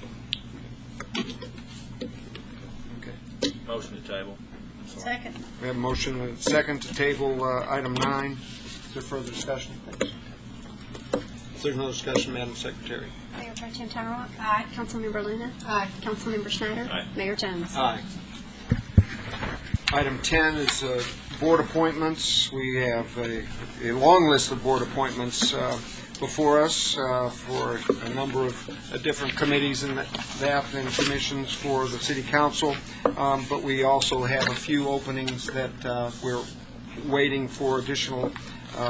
Okay. Motion to table. Second. We have a motion and a second to table item 9. Is there further discussion? Thanks. If there's no discussion, Madam Secretary. Mayor Pro Tem Tyrell? Aye. Councilmember Luna? Aye. Councilmember Schneider? Aye. Mayor Jones? Aye. Item 10 is board appointments. We have a long list of board appointments before us for a number of different committees and that and commissions for the city council. But we also have a few openings that we're waiting for additional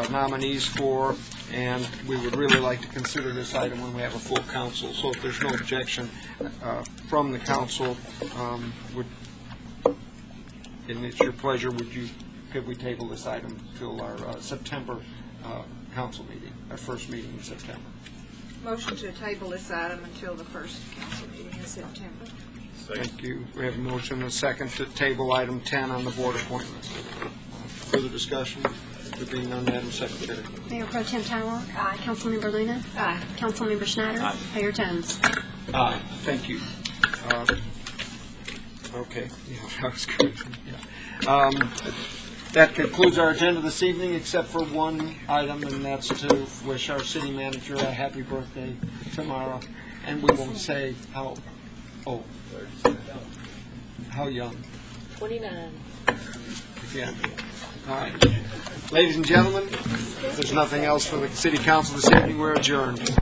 nominees for, and we would really like to consider this item when we have a full council. So if there's no objection from the council, and it's your pleasure, could we table this item till our September council meeting, our first meeting in September? Motion to table this item until the first council meeting in September. Thank you. We have a motion and a second to table item 10 on the board appointments. Further discussion? There being none, Madam Secretary. Mayor Pro Tem Tyrell? Aye. Councilmember Luna? Aye. Councilmember Schneider? Aye. Mayor Jones? Aye. Thank you. Okay. Yeah, that was good. Yeah. That concludes our agenda this evening, except for one item, and that's to wish our city manager a happy birthday tomorrow. And we won't say how old, how young. 29. Again. All right. Ladies and gentlemen, if there's nothing else for the city council this evening, we're adjourned.